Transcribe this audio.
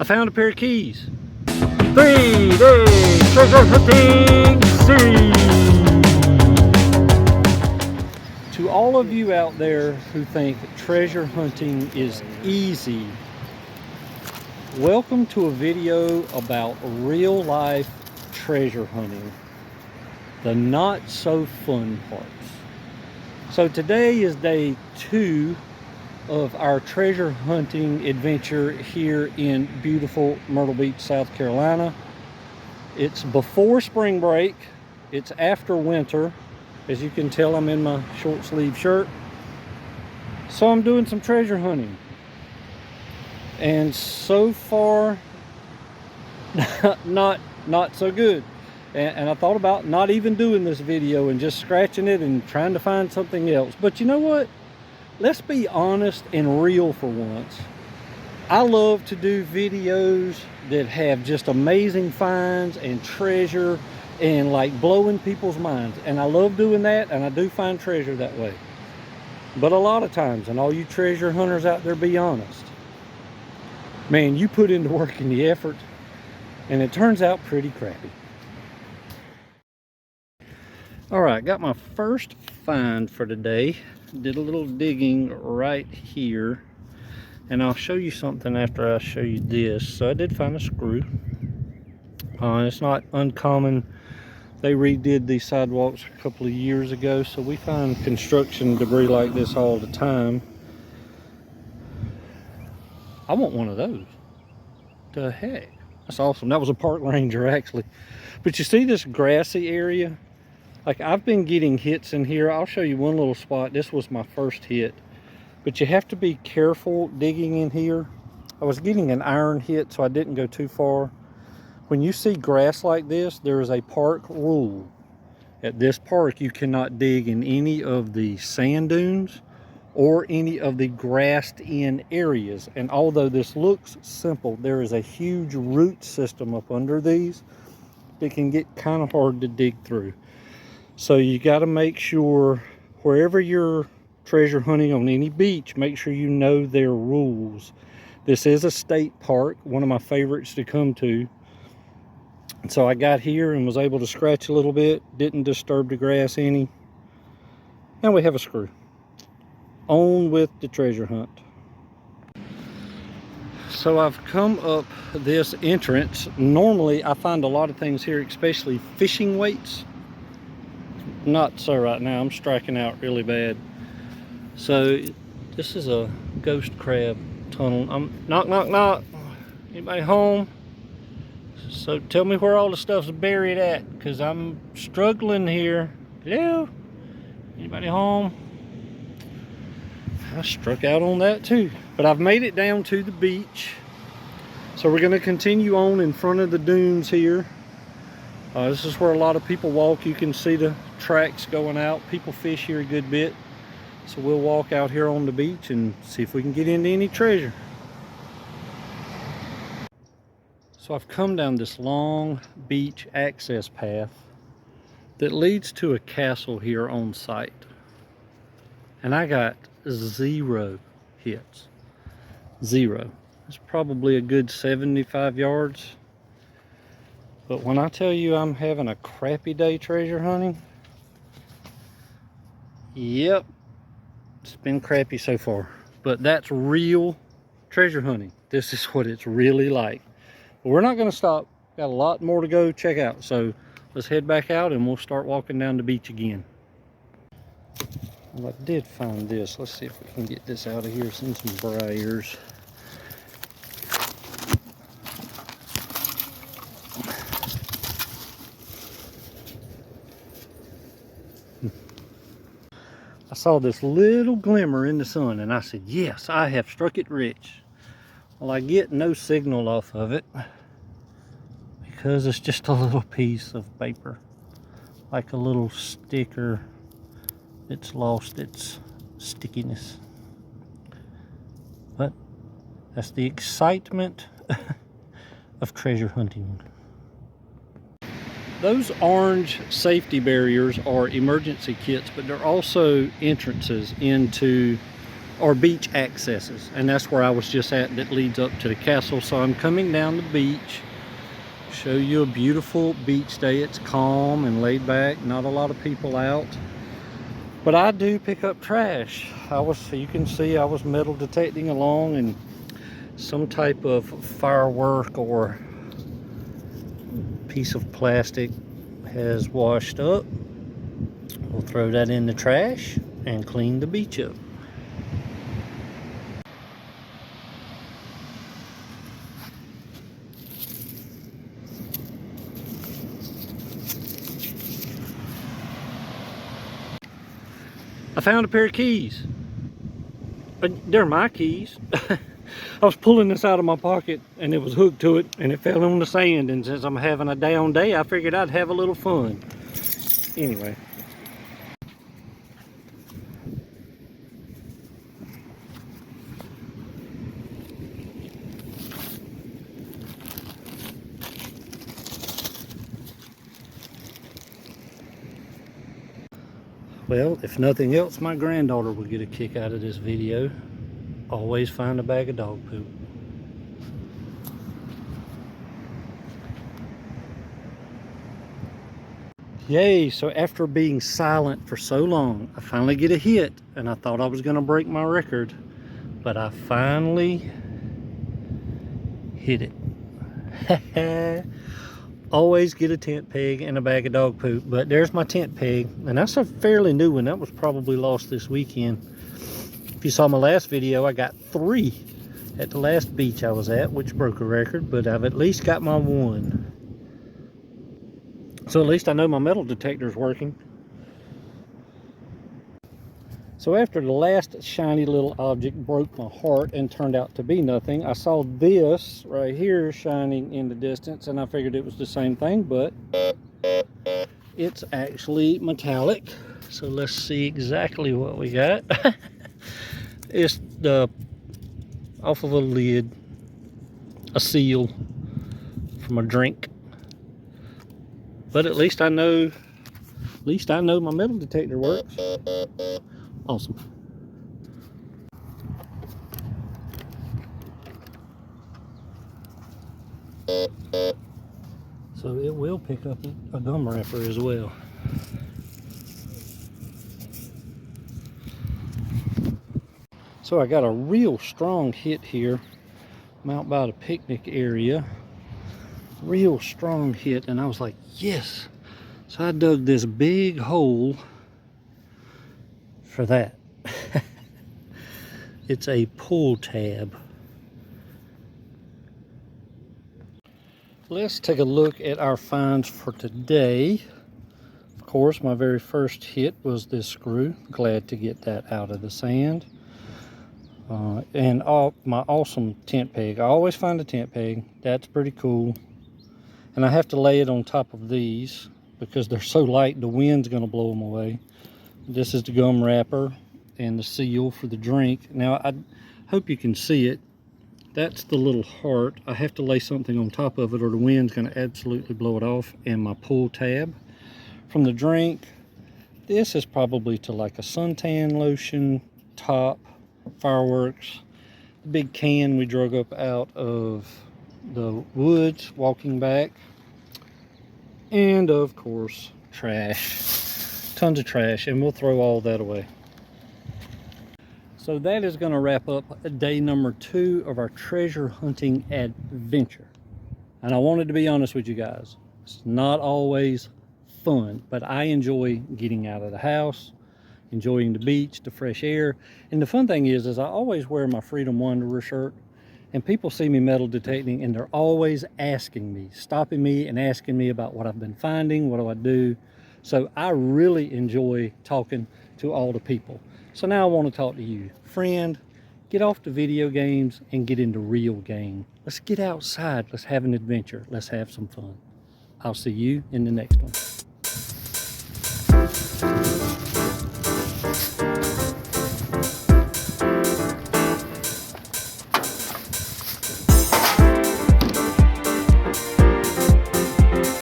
I found a pair of keys. 3-day treasure hunting series. To all of you out there who think treasure hunting is easy, welcome to a video about real life treasure hunting. The not so fun parts. So today is day 2 of our treasure hunting adventure here in beautiful Myrtle Beach, South Carolina. It's before spring break. It's after winter. As you can tell, I'm in my short sleeve shirt. So I'm doing some treasure hunting. And so far, not so good. And I thought about not even doing this video and just scratching it and trying to find something else. But you know what? Let's be honest and real for once. I love to do videos that have just amazing finds and treasure and like blowing people's minds. And I love doing that, and I do find treasure that way. But a lot of times, and all you treasure hunters out there, be honest. Man, you put in the work and the effort, and it turns out pretty crappy. All right, got my first find for today. Did a little digging right here, and I'll show you something after I show you this. So I did find a screw. It's not uncommon. They redid these sidewalks a couple of years ago, so we find construction debris like this all the time. I want one of those. The heck, that's awesome. That was a park ranger actually. But you see this grassy area? Like, I've been getting hits in here. I'll show you one little spot. This was my first hit. But you have to be careful digging in here. I was getting an iron hit, so I didn't go too far. When you see grass like this, there is a park rule. At this park, you cannot dig in any of the sand dunes or any of the grassed in areas. And although this looks simple, there is a huge root system up under these that can get kind of hard to dig through. So you got to make sure, wherever you're treasure hunting on any beach, make sure you know their rules. This is a state park, one of my favorites to come to. And so I got here and was able to scratch a little bit, didn't disturb the grass any. And we have a screw. On with the treasure hunt. So I've come up this entrance. Normally I find a lot of things here, especially fishing weights. Not so right now. I'm striking out really bad. So this is a ghost crab tunnel. I'm knock knock knock. Anybody home? So tell me where all the stuff's buried at, because I'm struggling here. Hello? Anybody home? I struck out on that too. But I've made it down to the beach. So we're going to continue on in front of the dunes here. This is where a lot of people walk. You can see the tracks going out. People fish here a good bit. So we'll walk out here on the beach and see if we can get into any treasure. So I've come down this long beach access path that leads to a castle here on site. And I got 0 hits. 0. It's probably a good 75 yards. But when I tell you I'm having a crappy day treasure hunting, yep, it's been crappy so far. But that's real treasure hunting. This is what it's really like. But we're not going to stop. Got a lot more to go check out. So let's head back out and we'll start walking down the beach again. Well, I did find this. Let's see if we can get this out of here. It's in some briars. I saw this little glimmer in the sun and I said, yes, I have struck it rich. Well, I get no signal off of it because it's just a little piece of paper, like a little sticker that's lost its stickiness. But that's the excitement of treasure hunting. Those orange safety barriers are emergency kits, but they're also entrances into or beach accesses, and that's where I was just at, that leads up to the castle. So I'm coming down the beach, show you a beautiful beach day. It's calm and laid back, not a lot of people out, but I do pick up trash. You can see I was metal detecting along, and some type of firework or piece of plastic has washed up. We'll throw that in the trash and clean the beach up. I found a pair of keys. They're my keys. I was pulling this out of my pocket and it was hooked to it and it fell on the sand, and since I'm having a down day, I figured I'd have a little fun. Anyway. Well, if nothing else, my granddaughter will get a kick out of this video. Always find a bag of dog poop. Yay, so after being silent for so long, I finally get a hit, and I thought I was gonna break my record, but I finally hit it. Always get a tent peg and a bag of dog poop, but there's my tent peg, and that's a fairly new one. That was probably lost this weekend. If you saw my last video, I got 3 at the last beach I was at, which broke a record, but I've at least got my 1. So at least I know my metal detector's working. So after the last shiny little object broke my heart and turned out to be nothing, I saw this right here shining in the distance, and I figured it was the same thing, but it's actually metallic. So let's see exactly what we got. It's off of a lid, a seal from a drink. But at least I know my metal detector works. Awesome. So it will pick up a gum wrapper as well. So I got a real strong hit here. I'm out by the picnic area. Real strong hit, and I was like, yes. So I dug this big hole for that. It's a pull tab. Let's take a look at our finds for today. Of course, my very first hit was this screw. Glad to get that out of the sand. And my awesome tent peg. I always find a tent peg. That's pretty cool. And I have to lay it on top of these because they're so light, the wind's gonna blow them away. This is the gum wrapper and the seal for the drink. Now, I hope you can see it. That's the little heart. I have to lay something on top of it or the wind's gonna absolutely blow it off. And my pull tab from the drink. This is probably to like a suntan lotion top, fireworks. The big can we drug up out of the woods walking back. And of course, trash. Tons of trash, and we'll throw all that away. So that is going to wrap up day number 2 of our treasure hunting adventure. And I wanted to be honest with you guys. It's not always fun, but I enjoy getting out of the house, enjoying the beach, the fresh air. And the fun thing is I always wear my Freedom Wanderer shirt, and people see me metal detecting, and they're always asking me, stopping me and asking me about what I've been finding, what do I do. So I really enjoy talking to all the people. So now I want to talk to you. Friend, get off the video games and get into real game. Let's get outside. Let's have an adventure. Let's have some fun. I'll see you in the next one.